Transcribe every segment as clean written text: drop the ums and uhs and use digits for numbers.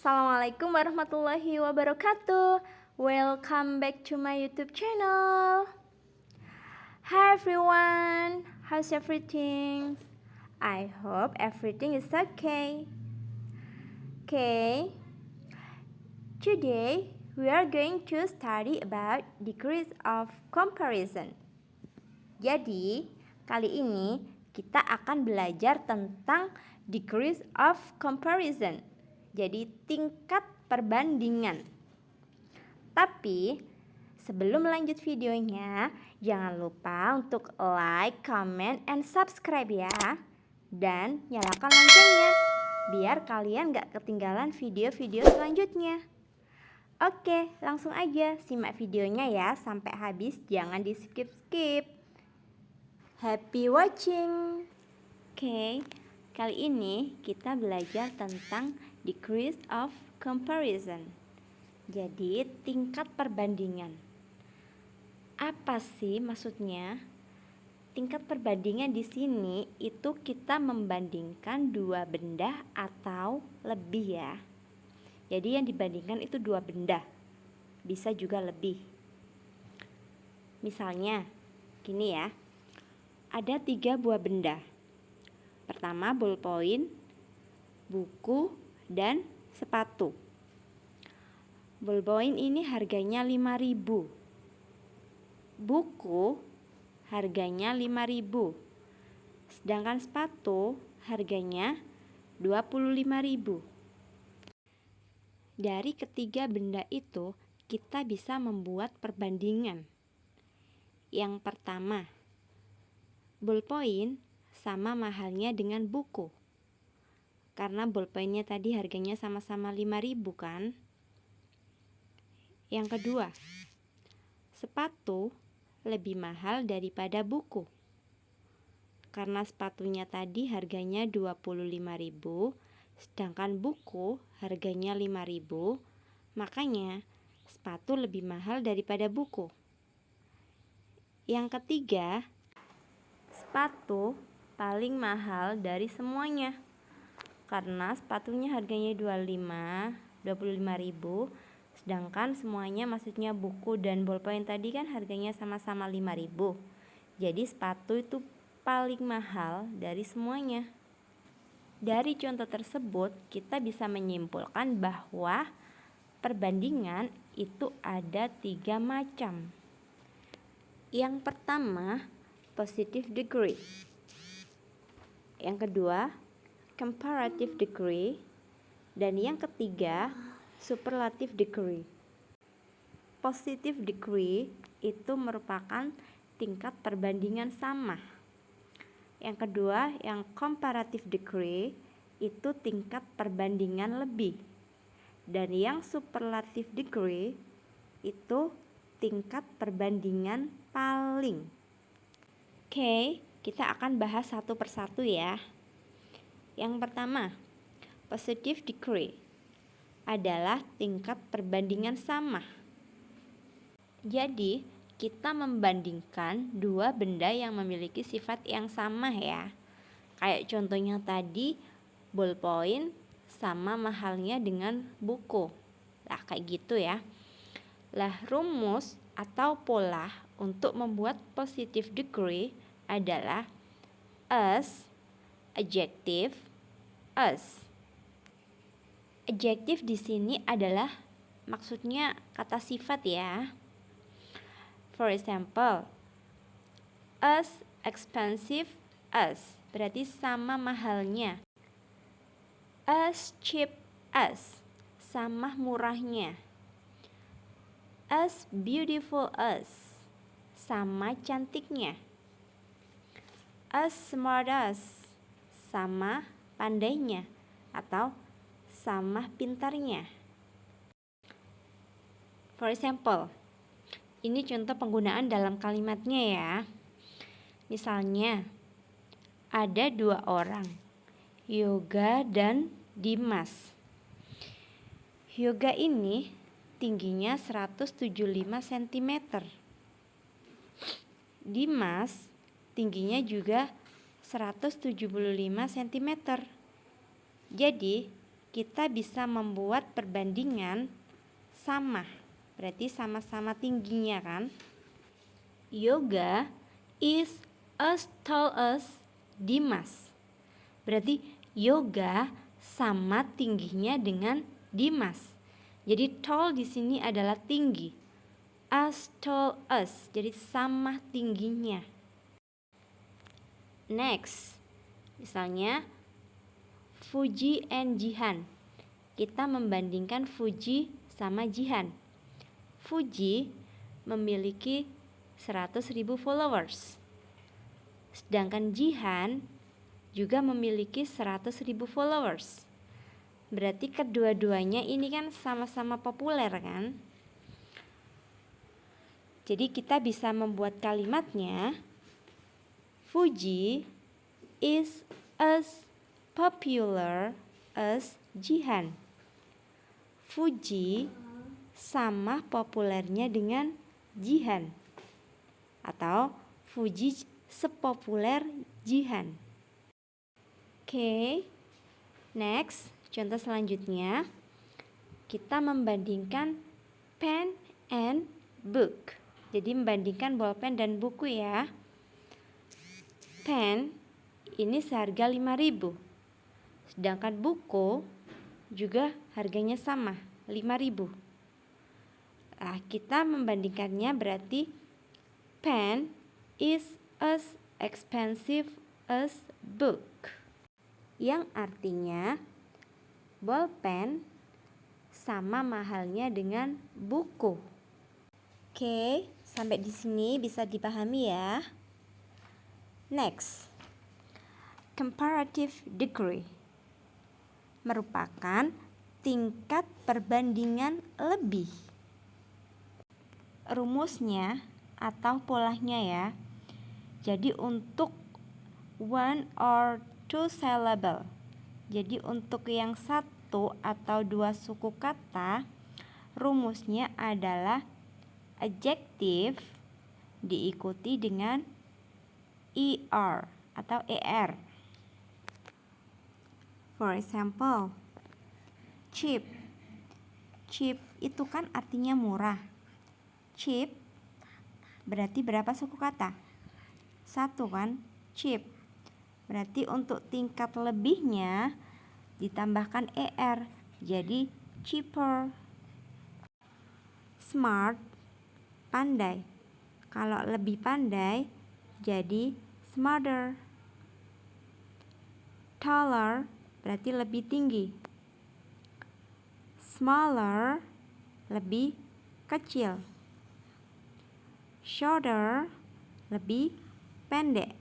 Assalamualaikum warahmatullahi wabarakatuh. Welcome back to my YouTube channel. Hi everyone, how's everything? I hope everything is okay. Okay, today we are going to study about degrees of comparison. Jadi, kali ini kita akan belajar tentang degrees of comparison. Jadi, tingkat perbandingan. Tapi, sebelum lanjut videonya, jangan lupa untuk like, comment, and subscribe ya. Dan nyalakan loncengnya, biar kalian gak ketinggalan video-video selanjutnya. Oke, langsung aja simak videonya ya sampai habis, jangan di skip-skip. Happy watching. Oke, kali ini kita belajar tentang degrees of comparison. Jadi, tingkat perbandingan. Apa sih maksudnya? Tingkat perbandingan di sini itu kita membandingkan dua benda atau lebih ya. Jadi yang dibandingkan itu dua benda. Bisa juga lebih. Misalnya, gini ya. Ada 3 buah benda. Pertama, ballpoint, buku, dan sepatu. Ballpoint ini harganya 5.000. Buku harganya 5.000. Sedangkan sepatu harganya 25.000. Dari ketiga benda itu, kita bisa membuat perbandingan. Yang pertama, ballpoint sama mahalnya dengan buku. Karena ballpointnya tadi harganya sama-sama 5.000 kan. Yang kedua, sepatu lebih mahal daripada buku. Karena sepatunya tadi harganya 25.000, sedangkan buku harganya 5.000, makanya sepatu lebih mahal daripada buku. Yang ketiga, sepatu paling mahal dari semuanya. Karena sepatunya harganya 25.000, sedangkan semuanya maksudnya buku dan ballpoint tadi kan harganya sama-sama 5.000. Jadi sepatu itu paling mahal dari semuanya. Dari contoh tersebut kita bisa menyimpulkan bahwa perbandingan itu ada 3 macam. Yang pertama, positive degree. Yang kedua, comparative degree. Dan yang ketiga, superlative degree. Positive degree itu merupakan tingkat perbandingan sama. Yang kedua, yang comparative degree itu tingkat perbandingan lebih. Dan yang superlative degree itu tingkat perbandingan paling. Oke, kita akan bahas satu persatu ya. Yang pertama, positive degree adalah tingkat perbandingan sama. Jadi, kita membandingkan dua benda yang memiliki sifat yang sama ya. Kayak contohnya tadi, ballpoint sama mahalnya dengan buku. Nah, kayak gitu ya. Lah, rumus atau pola untuk membuat positive degree adalah as, adjective, as. Adjektif di sini adalah maksudnya kata sifat ya. For example, as expensive as berarti sama mahalnya. As cheap as sama murahnya. As beautiful as sama cantiknya. As smart as sama pandainya atau sama pintarnya. For example, ini contoh penggunaan dalam kalimatnya ya. Misalnya, ada 2 orang, Yoga dan Dimas. Yoga ini tingginya 175 cm. Dimas tingginya juga 175 cm. Jadi, kita bisa membuat perbandingan sama. Berarti sama-sama tingginya kan? Yoga is as tall as Dimas. Berarti Yoga sama tingginya dengan Dimas. Jadi tall di sini adalah tinggi. As tall as, jadi sama tingginya. Next, misalnya Fuji and Jihan. Kita membandingkan Fuji sama Jihan. Fuji memiliki 100.000 followers. Sedangkan Jihan juga memiliki 100.000 followers. Berarti kedua-duanya ini kan sama-sama populer kan? Jadi kita bisa membuat kalimatnya, Fuji is as popular as Jihan. Fuji sama populernya dengan Jihan. Atau Fuji sepopuler Jihan. Oke. Next, contoh selanjutnya kita membandingkan pen and book. Jadi membandingkan bolpen dan buku ya. Pen ini seharga 5.000. Sedangkan buku juga harganya sama, 5.000. Nah, kita membandingkannya berarti pen is as expensive as book. Yang artinya bolpen sama mahalnya dengan buku. Oke, sampai di sini bisa dipahami ya. Next, comparative degree merupakan tingkat perbandingan lebih. Rumusnya atau polanya ya. Jadi untuk one or two syllable. Jadi untuk yang satu atau dua suku kata, rumusnya adalah adjective diikuti dengan er atau er. For example, cheap. Cheap itu kan artinya murah. Cheap berarti berapa suku kata? Satu kan? Cheap. Berarti untuk tingkat lebihnya ditambahkan er. Jadi cheaper. Smart, pandai. Kalau lebih pandai jadi smarter. Taller berarti lebih tinggi. Smaller lebih kecil. Shorter lebih pendek.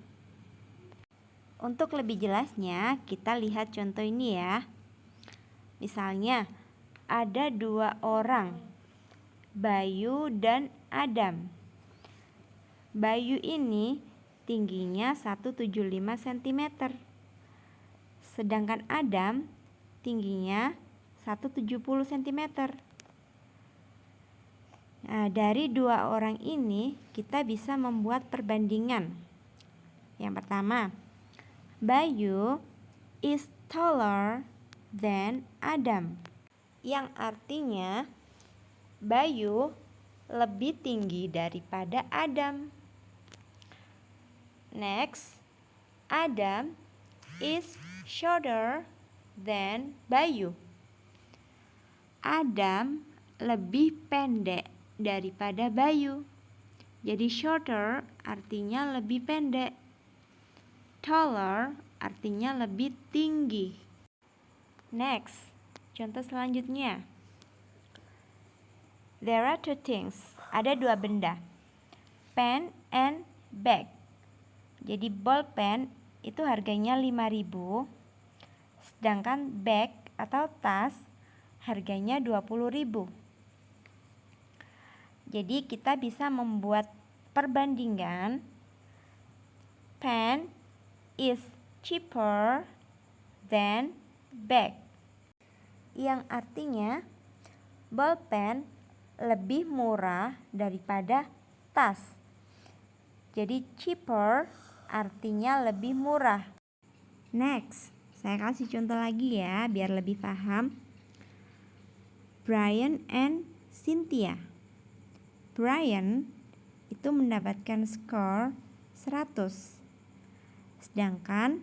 Untuk lebih jelasnya kita lihat contoh ini ya. Misalnya ada dua orang, Bayu dan Adam. Bayu ini tingginya 175 cm. Sedangkan Adam tingginya 170 cm. Nah, dari dua orang ini kita bisa membuat perbandingan. Yang pertama, Bayu is taller than Adam. Yang artinya Bayu lebih tinggi daripada Adam. Next, Adam is shorter than Bayu. Adam lebih pendek daripada Bayu. Jadi shorter artinya lebih pendek. Taller artinya lebih tinggi. Next, contoh selanjutnya. There are two things. Ada dua benda. Pen and bag. Jadi bolpen itu harganya 5.000. Sedangkan bag atau tas harganya 20.000. Jadi kita bisa membuat perbandingan. Pen is cheaper than bag. Yang artinya bolpen lebih murah daripada tas. Jadi cheaper artinya lebih murah. Next, Saya kasih contoh lagi ya, biar lebih paham. Brian and Cynthia. Brian itu mendapatkan skor 100. Sedangkan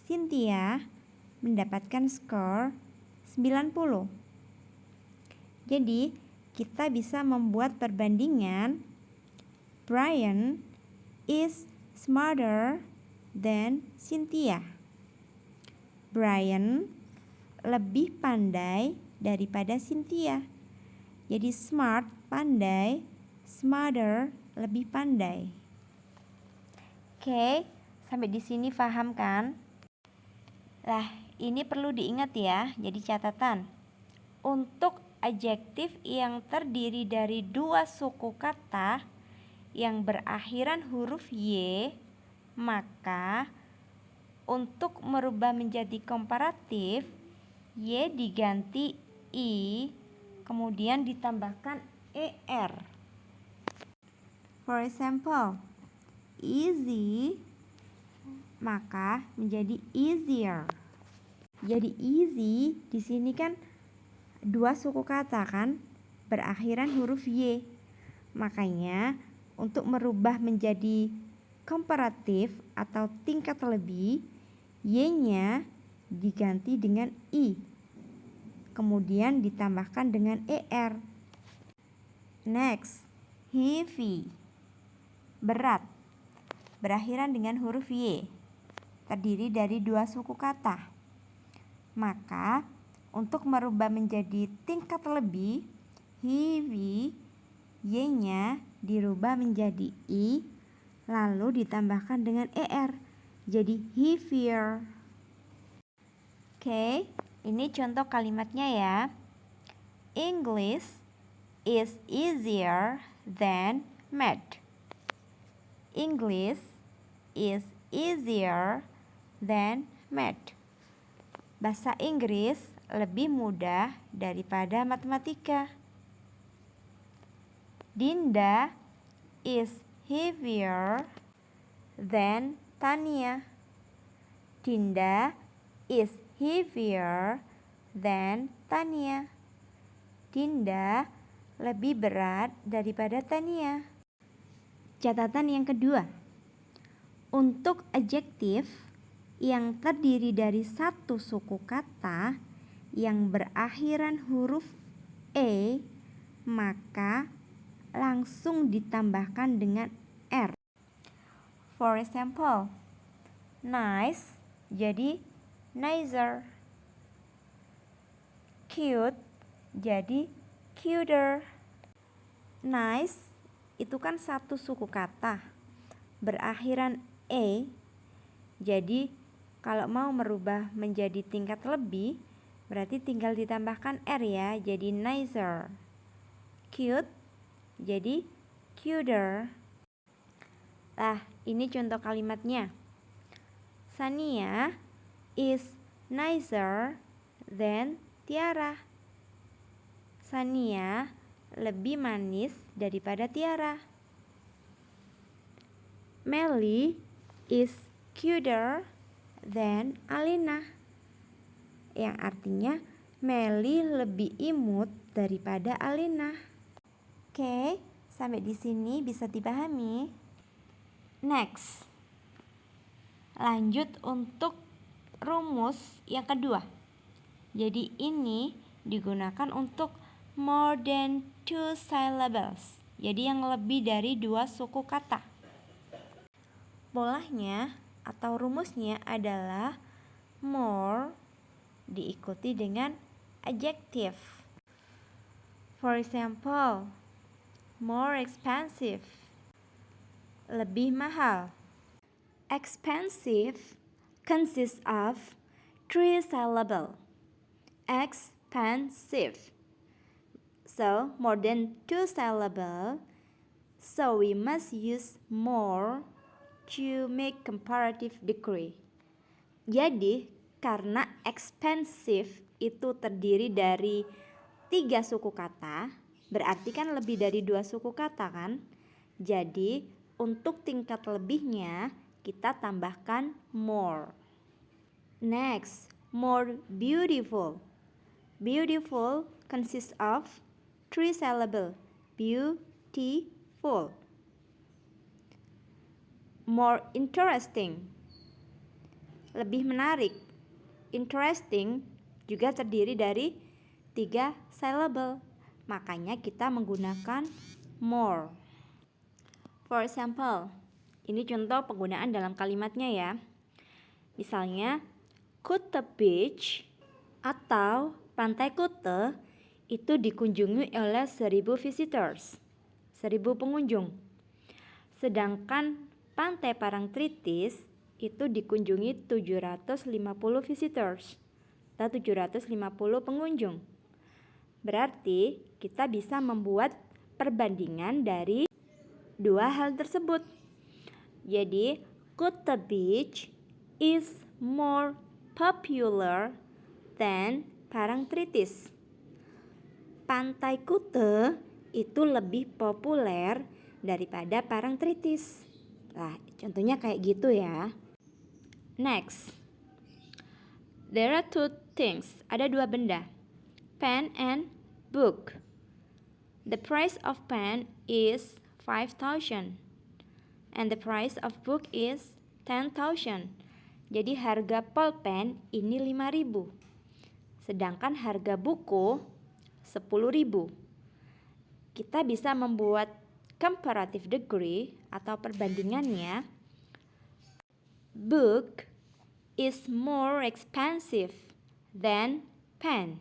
Cynthia mendapatkan skor 90. Jadi, kita bisa membuat perbandingan. Brian is smarter than Cynthia. Brian lebih pandai daripada Cynthia. Jadi smart, pandai, smarter, lebih pandai. Oke, sampai di sini paham kan? Lah, ini perlu diingat ya, jadi catatan. Untuk adjektif yang terdiri dari dua suku kata yang berakhiran huruf Y, maka untuk merubah menjadi komparatif, Y diganti I, kemudian ditambahkan ER. For example, easy maka menjadi easier. Jadi easy di sini kan dua suku kata kan berakhiran huruf Y. Makanya untuk merubah menjadi komparatif atau tingkat lebih, Y-nya diganti dengan I. Kemudian ditambahkan dengan ER. Next, heavy. Berat. Berakhiran dengan huruf Y. Terdiri dari dua suku kata. Maka untuk merubah menjadi tingkat lebih, heavy, Y-nya dirubah menjadi I, lalu ditambahkan dengan ER, jadi heavier. Oke, ini contoh kalimatnya ya. English is easier than math. English is easier than math. Bahasa Inggris lebih mudah daripada matematika. Dinda is heavier than Tania. Dinda is heavier than Tania. Dinda lebih berat daripada Tania. Catatan yang kedua. Untuk adjektif yang terdiri dari satu suku kata yang berakhiran huruf E, maka langsung ditambahkan dengan R. For example, nice jadi nicer. Cute jadi cuter. Nice itu kan satu suku kata berakhiran E. Jadi kalau mau merubah menjadi tingkat lebih, berarti tinggal ditambahkan R ya, jadi nicer. Cute jadi cuter. Nah, ini contoh kalimatnya. Sania is nicer than Tiara. Sania lebih manis daripada Tiara. Melly is cuter than Alina. Yang artinya Melly lebih imut daripada Alina. Oke, sampai di sini bisa dipahami. Next. Lanjut untuk rumus yang kedua. Jadi ini digunakan untuk more than two syllables. Jadi yang lebih dari dua suku kata. Polanya atau rumusnya adalah more diikuti dengan adjective. For example, more expensive, lebih mahal. Expensive consists of three syllables. Expensive. So, more than two syllables. So, we must use more to make comparative degree. Jadi, karena expensive itu terdiri dari 3 suku kata, berarti kan lebih dari 2 suku kata kan? Jadi untuk tingkat lebihnya kita tambahkan more. Next, more beautiful. Beautiful consists of 3 syllables. Beautiful. More interesting. Lebih menarik. Interesting juga terdiri dari 3 syllable. Makanya kita menggunakan more. For example, ini contoh penggunaan dalam kalimatnya ya. Misalnya, Kuta Beach atau Pantai Kuta itu dikunjungi oleh 1000 visitors, 1000 pengunjung. Sedangkan Pantai Parangtritis itu dikunjungi 750 visitors atau 750 pengunjung. Berarti kita bisa membuat perbandingan dari dua hal tersebut. Jadi, Kuta Beach is more popular than Parangtritis. Pantai Kuta itu lebih populer daripada Parangtritis. Nah, contohnya kayak gitu ya. Next. There are 2 things. Ada 2 benda. Pen and book. The price of pen is 5,000 and the price of book is 10,000. Jadi harga pulpen ini 5.000. Sedangkan harga buku 10.000. Kita bisa membuat comparative degree atau perbandingannya. Book is more expensive than pen.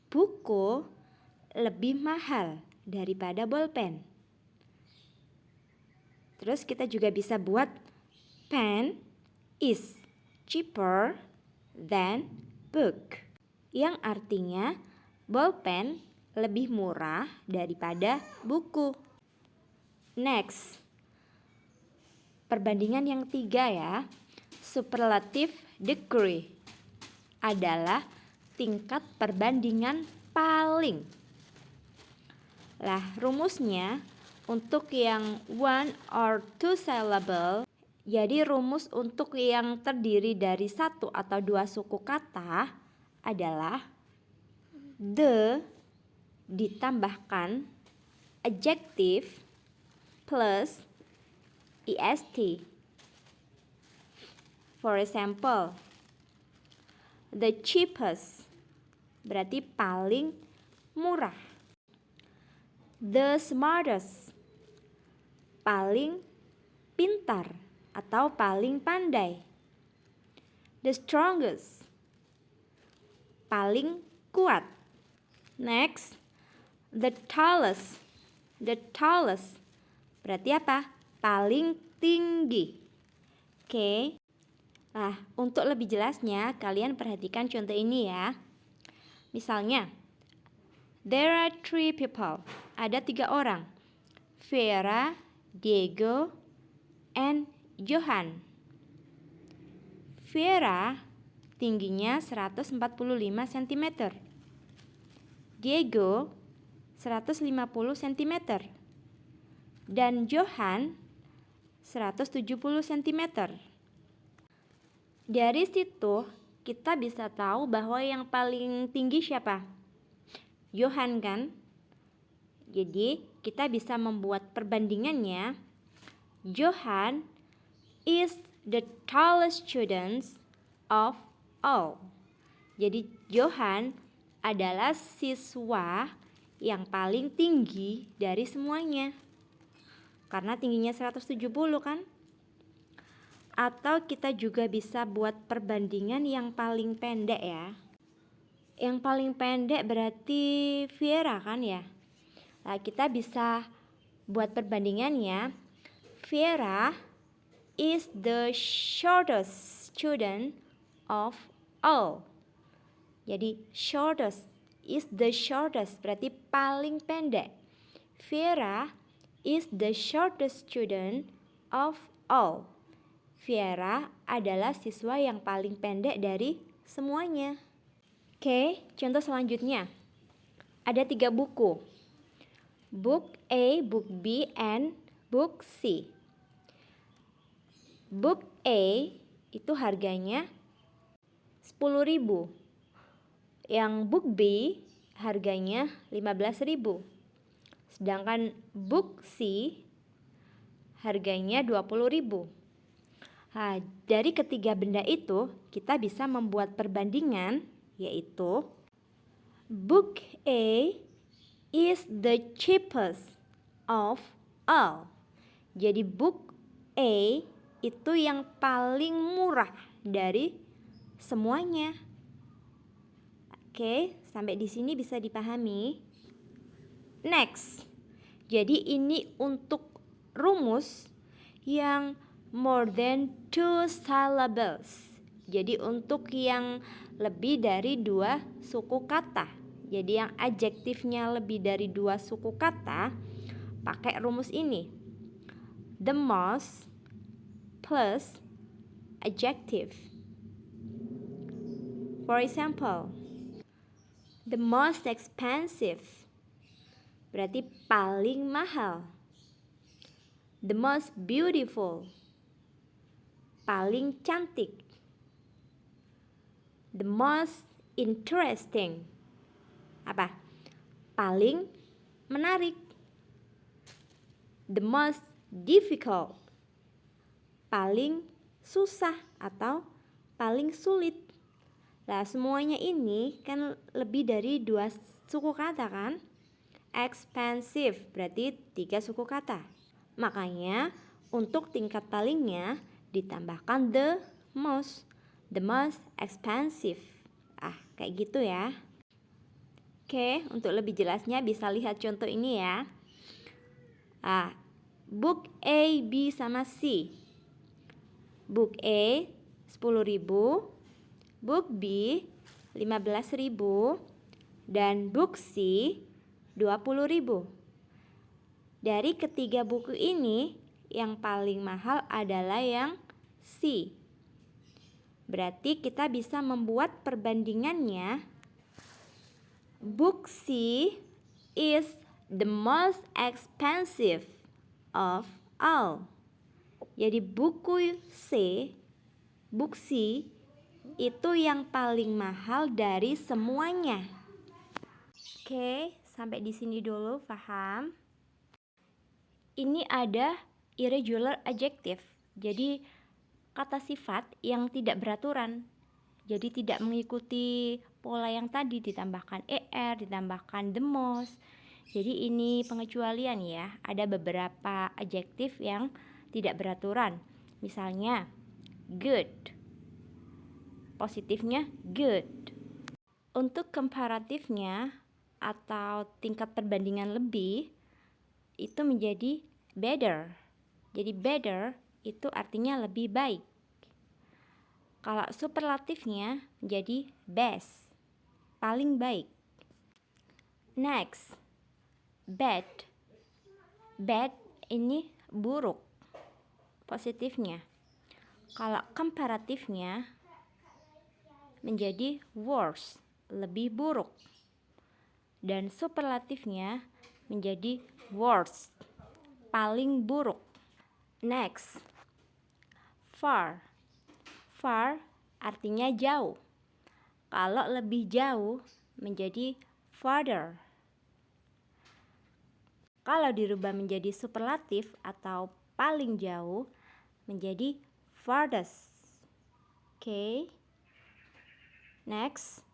Buku lebih mahal daripada bolpen. Terus kita juga bisa buat pen is cheaper than book, yang artinya bolpen lebih murah daripada buku. Next, perbandingan yang 3 ya. Superlative degree adalah tingkat perbandingan paling. Lah, rumusnya untuk yang 1 or 2 syllable, jadi rumus untuk yang terdiri dari 1 atau 2 suku kata adalah the ditambahkan adjective plus est. For example, the cheapest berarti paling murah. The smartest paling pintar atau paling pandai. The strongest paling kuat. Next, the tallest. The tallest berarti apa? Paling tinggi. Oke. Nah, untuk lebih jelasnya kalian perhatikan contoh ini ya. Misalnya, there are 3 people. Ada 3 orang. Vera, Diego, and Johan. Vera tingginya 145 cm. Diego 150 cm. Dan Johan 170 cm. Dari situ kita bisa tahu bahwa yang paling tinggi siapa? Johan kan? Jadi kita bisa membuat perbandingannya. Johan is the tallest student of all. Jadi Johan adalah siswa yang paling tinggi dari semuanya. Karena tingginya 170 kan? Atau kita juga bisa buat perbandingan yang paling pendek ya. Yang paling pendek berarti Vera kan ya. Nah, kita bisa buat perbandingannya. Vera is the shortest student of all. Jadi shortest is the shortest berarti paling pendek. Vera is the shortest student of all. Vera adalah siswa yang paling pendek dari semuanya. Oke, contoh selanjutnya. Ada 3 buku. Book A, Book B, and Book C. Book A itu harganya 10.000. Yang book B harganya 15.000. Sedangkan book C harganya 20.000. Nah, dari ketiga benda itu kita bisa membuat perbandingan, yaitu book A is the cheapest of all. Jadi book A itu yang paling murah dari semuanya. Oke, sampai di sini bisa dipahami. Next. Jadi ini untuk rumus yang more than 2 syllables. Jadi untuk yang lebih dari 2 suku kata. Jadi yang adjektifnya lebih dari 2 suku kata, pakai rumus ini. The most plus adjective. For example, the most expensive berarti paling mahal. The most beautiful, paling cantik. The most interesting, apa? Paling menarik. The most difficult, paling susah atau paling sulit. Nah, semuanya ini kan lebih dari 2 suku kata kan? Expensive berarti 3 suku kata. Makanya untuk tingkat palingnya ditambahkan the most expensive. Kayak gitu ya. Oke, untuk lebih jelasnya bisa lihat contoh ini ya. Book A, B sama C. Book A 10.000, book B 15.000, dan book C 20.000. Dari ketiga buku ini, yang paling mahal adalah yang C. Berarti kita bisa membuat perbandingannya. Book C is the most expensive of all. Jadi book C itu yang paling mahal dari semuanya. Oke, sampai di sini dulu, paham? Ini ada irregular adjective. Jadi kata sifat yang tidak beraturan. Jadi tidak mengikuti pola yang tadi, ditambahkan er, ditambahkan the most. Jadi ini pengecualian ya. Ada beberapa adjektif yang tidak beraturan. Misalnya good. Positifnya good. Untuk komparatifnya atau tingkat perbandingan lebih, itu menjadi better. Jadi better itu artinya lebih baik. Kalau superlatifnya menjadi best, paling baik. Next, bad. Bad ini buruk, positifnya. Kalau komparatifnya menjadi worse, lebih buruk. Dan superlatifnya menjadi worst, paling buruk. Next, far. Far artinya jauh. Kalau lebih jauh menjadi farther. Kalau dirubah menjadi superlatif atau paling jauh menjadi farthest. Oke. Next,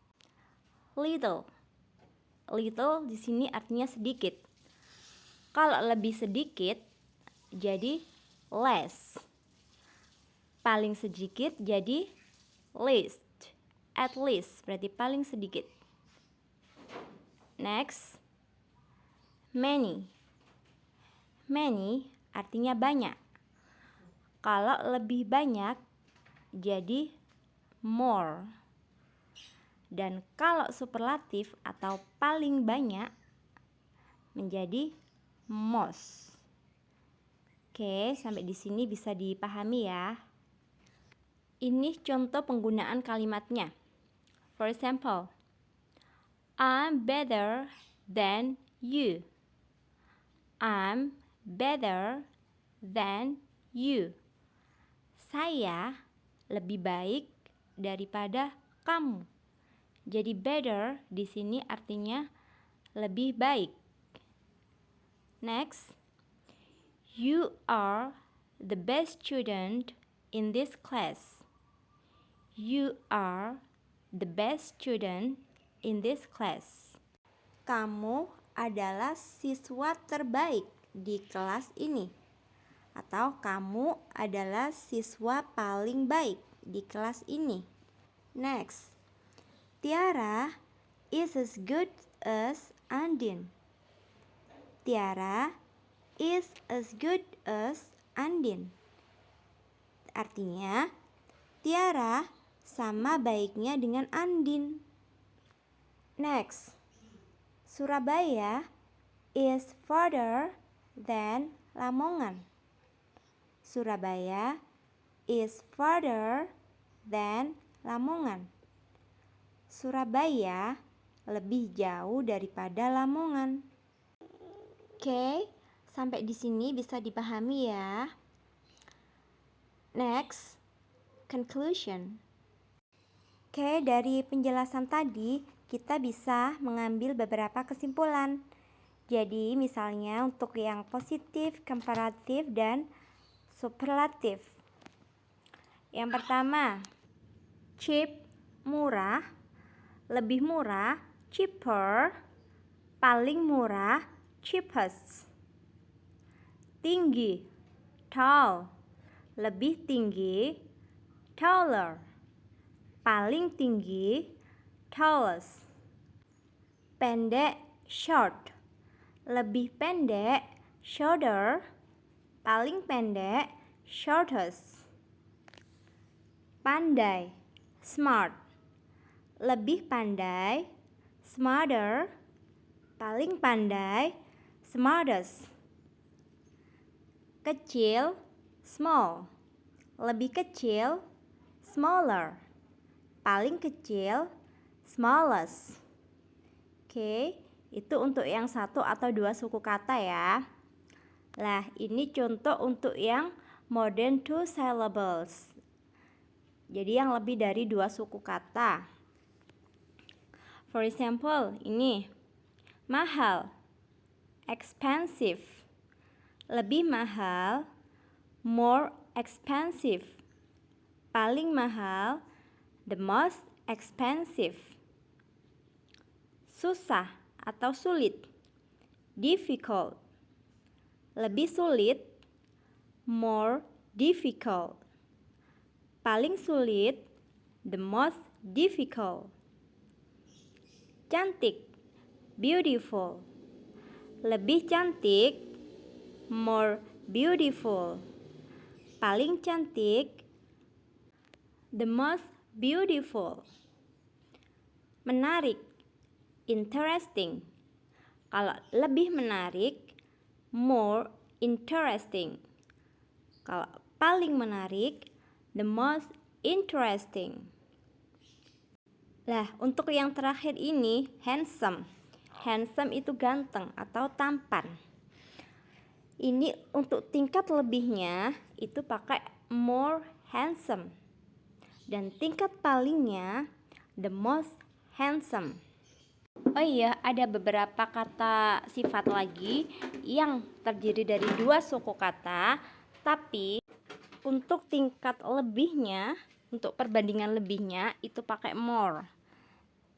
little. Little di sini artinya sedikit. Kalau lebih sedikit jadi less. Paling sedikit jadi least. At least berarti paling sedikit. Next, many. Many artinya banyak. Kalau lebih banyak jadi more. Dan kalau superlatif atau paling banyak menjadi most. Oke, sampai di sini bisa dipahami ya. Ini contoh penggunaan kalimatnya. For example, I'm better than you. I'm better than you. Saya lebih baik daripada kamu. Jadi better di sini artinya lebih baik. Next, you are the best student in this class. You are the best student in this class. Kamu adalah siswa terbaik di kelas ini. Atau kamu adalah siswa paling baik di kelas ini. Next, Tiara is as good as Andin. Tiara is as good as Andin. Artinya, Tiara sama baiknya dengan Andin. Next, Surabaya is farther than Lamongan. Surabaya is farther than Lamongan. Surabaya lebih jauh daripada Lamongan. Oke, sampai di sini bisa dipahami ya. Next, conclusion. Oke, dari penjelasan tadi kita bisa mengambil beberapa kesimpulan. Jadi misalnya untuk yang positif, komparatif, dan superlatif. Yang pertama, cheap, murah, lebih murah, cheaper, paling murah, cheapest. Tinggi, tall, lebih tinggi, taller, paling tinggi, tallest. Pendek, short, lebih pendek, shorter, paling pendek, shortest. Pandai, smart, lebih pandai, smarter, paling pandai, smartest. Kecil, small, lebih kecil, smaller, paling kecil, smallest. Oke, itu untuk yang 1 atau 2 suku kata ya. Nah, ini contoh untuk yang more than 2 syllables. Jadi yang lebih dari 2 suku kata. For example, ini mahal, expensive, lebih mahal, more expensive, paling mahal, the most expensive. Susah atau sulit, difficult, lebih sulit, more difficult, paling sulit, the most difficult. Cantik, beautiful, lebih cantik, more beautiful, paling cantik, the most beautiful. Menarik, interesting, kalau lebih menarik, more interesting, kalau paling menarik, the most interesting. Nah, untuk yang terakhir ini, handsome. Handsome itu ganteng atau tampan. Ini untuk tingkat lebihnya itu pakai more handsome. Dan tingkat palingnya the most handsome. Oh iya, ada beberapa kata sifat lagi yang terdiri dari 2 suku kata, tapi untuk tingkat lebihnya, untuk perbandingan lebihnya itu pakai more.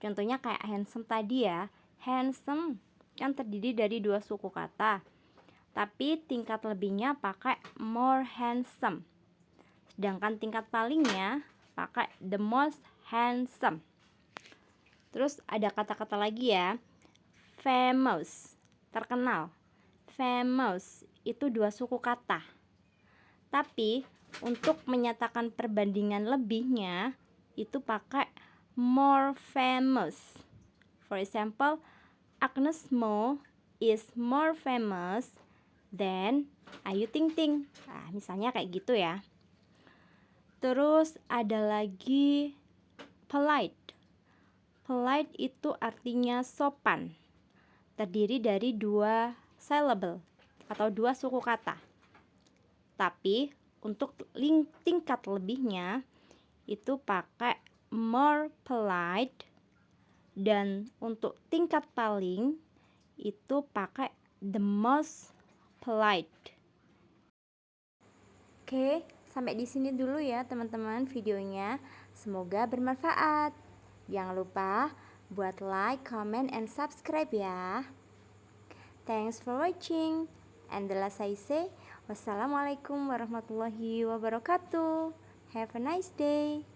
Contohnya kayak handsome tadi ya. Handsome kan terdiri dari 2 suku kata, tapi tingkat lebihnya pakai more handsome. Sedangkan tingkat palingnya pakai the most handsome. Terus ada kata-kata lagi ya. Famous, terkenal. Famous itu 2 suku kata. Tapi untuk menyatakan perbandingan lebihnya itu pakai more famous. For example, Agnes Mo is more famous than Ayu Ting Ting. Nah, misalnya kayak gitu ya. Terus ada lagi polite. Polite itu artinya sopan. Terdiri dari 2 syllable atau 2 suku kata. Tapi untuk tingkat lebihnya itu pakai more polite, dan untuk tingkat paling itu pakai the most polite. Oke, sampai di sini dulu ya teman-teman videonya. Semoga bermanfaat. Jangan lupa buat like, comment, and subscribe ya. Thanks for watching. And the last I say, wassalamualaikum warahmatullahi wabarakatuh. Have a nice day.